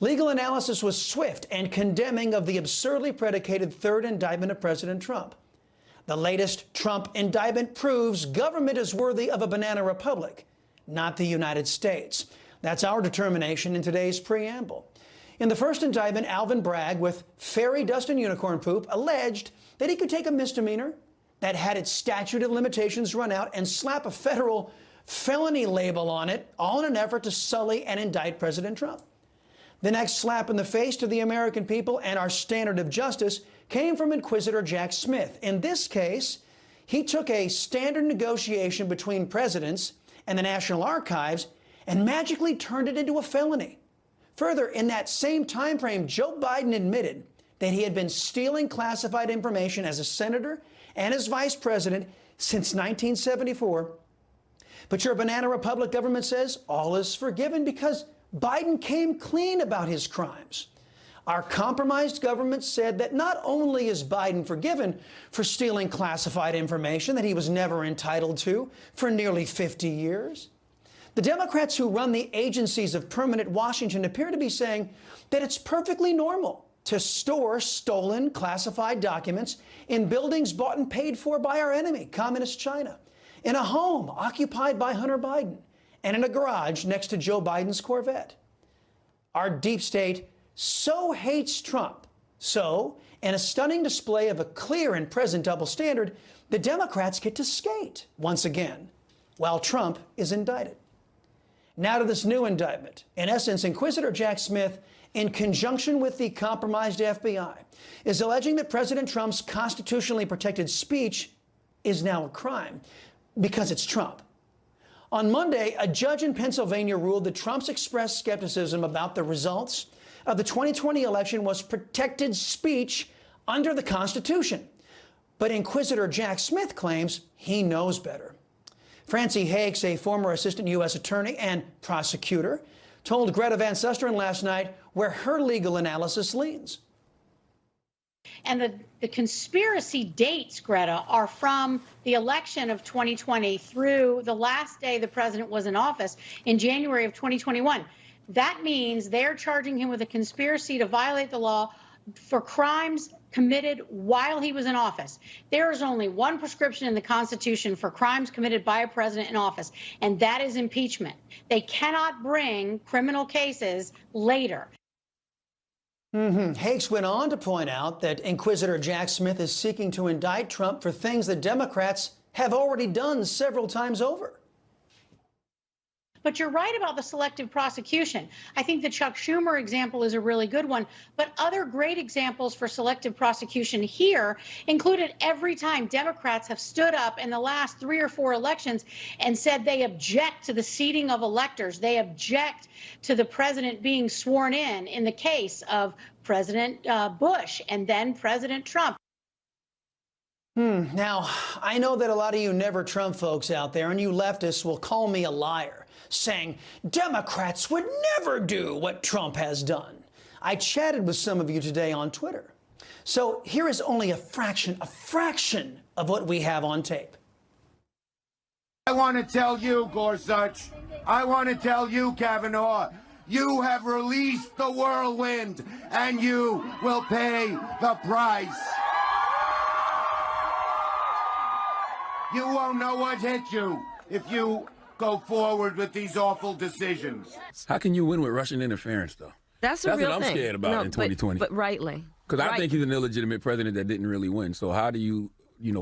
Legal analysis was swift and condemning of the absurdly predicated third indictment of President Trump. The latest Trump indictment proves government is worthy of a banana republic, not the United States. That's our determination in today's preamble. In the first indictment, Alvin Bragg, with fairy dust and unicorn poop, alleged that he could take a misdemeanor that had its statute of limitations run out and slap a federal felony label on it, all in an effort to sully and indict President Trump. The next slap in the face to the American people and our standard of justice came from Inquisitor Jack Smith. In this case, he took a standard negotiation between presidents and the National Archives and magically turned it into a felony. Further, in that same time frame, Joe Biden admitted that he had been stealing classified information as a senator and as vice president since 1974. But your banana republic government says all is forgiven because Biden came clean about his crimes. Our compromised government said that not only is Biden forgiven for stealing classified information that he was never entitled to for nearly 50 years, the Democrats who run the agencies of permanent Washington appear to be saying that it's perfectly normal to store stolen classified documents in buildings bought and paid for by our enemy, Communist China, in a home occupied by Hunter Biden, and in a garage next to Joe Biden's Corvette. Our deep state so hates Trump. So, in a stunning display of a clear and present double standard, the Democrats get to skate once again while Trump is indicted. Now to this new indictment. In essence, Inquisitor Jack Smith, in conjunction with the compromised FBI, is alleging that President Trump's constitutionally protected speech is now a crime because it's Trump. On Monday, a judge in Pennsylvania ruled that Trump's expressed skepticism about the results of the 2020 election was protected speech under the Constitution. But Inquisitor Jack Smith claims he knows better. Francie Hakes, a former assistant U.S. attorney and prosecutor, told Greta Van Susteren last night where her legal analysis leans. And the conspiracy dates, Greta, are from the election of 2020 through the last day the president was in office in January of 2021. That means they're charging him with a conspiracy to violate the law for crimes committed while he was in office. There is only one prescription in the Constitution for crimes committed by a president in office, and that is impeachment. They cannot bring criminal cases later. Hakes went on to point out that Inquisitor Jack Smith is seeking to indict Trump for things that Democrats have already done several times over. But you're right about the selective prosecution. I think the Chuck Schumer example is a really good one. But other great examples for selective prosecution here included every time Democrats have stood up in the last 3 or 4 elections and said they object to the seating of electors. They object to the president being sworn in the case of President Bush and then President Trump. Now, I know that a lot of you never Trump folks out there and you leftists will call me a liar, saying Democrats would never do what Trump has done. I chatted with some of you today on Twitter. So here is only a fraction of what we have on tape. I want to tell you, Gorsuch, I want to tell you, Kavanaugh, you have released the whirlwind and you will pay the price. You won't know what hit you if you go forward with these awful decisions. How can you win with Russian interference, though? That's a real what I'm thing. scared about in 2020. But rightly. Because I think he's an illegitimate president that didn't really win. So how do you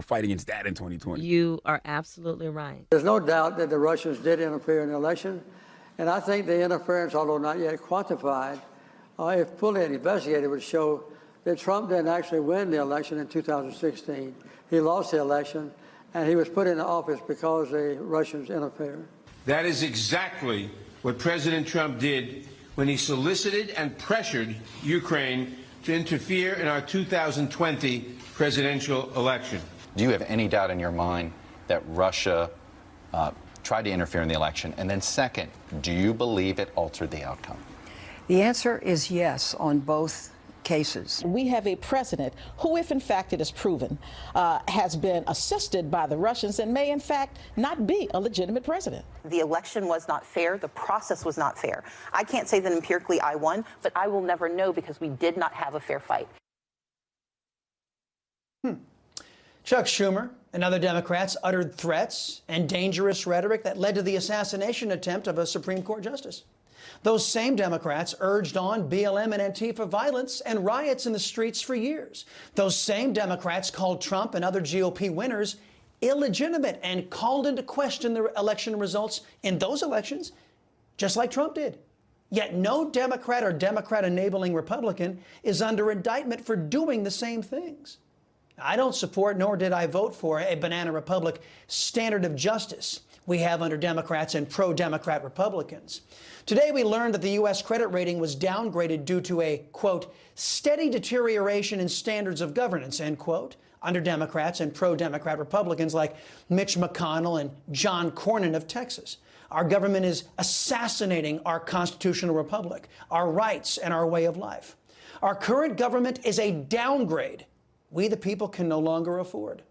fight against that in 2020? You are absolutely right. There's no doubt that the Russians did interfere in the election. And I think the interference, although not yet quantified, if fully investigated, would show that Trump didn't actually win the election in 2016. He lost the election, and he was put into office because the Russians interfered. That is exactly what President Trump did when he solicited and pressured Ukraine to interfere in our 2020 presidential election. Do you have any doubt in your mind that Russia tried to interfere in the election? And then second, do you believe it altered the outcome? The answer is yes on both cases. We have a president who, if in fact it is proven, has been assisted by the Russians and may in fact not be a legitimate president. The election was not fair. The process was not fair. I can't say that empirically I won, but I will never know because we did not have a fair fight. Chuck Schumer and other Democrats uttered threats and dangerous rhetoric that led to the assassination attempt of a Supreme Court justice. Those same Democrats urged on BLM and Antifa violence and riots in the streets for years. Those same Democrats called Trump and other GOP winners illegitimate and called into question the election results in those elections, just like Trump did. Yet no Democrat or Democrat-enabling Republican is under indictment for doing the same things. I don't support, nor did I vote for, a banana republic standard of justice we have under Democrats and pro-Democrat Republicans. Today, we learned that the U.S. credit rating was downgraded due to a, quote, steady deterioration in standards of governance, end quote, under Democrats and pro-Democrat Republicans like Mitch McConnell and John Cornyn of Texas. Our government is assassinating our constitutional republic, our rights, and our way of life. Our current government is a downgrade we, the people, can no longer afford.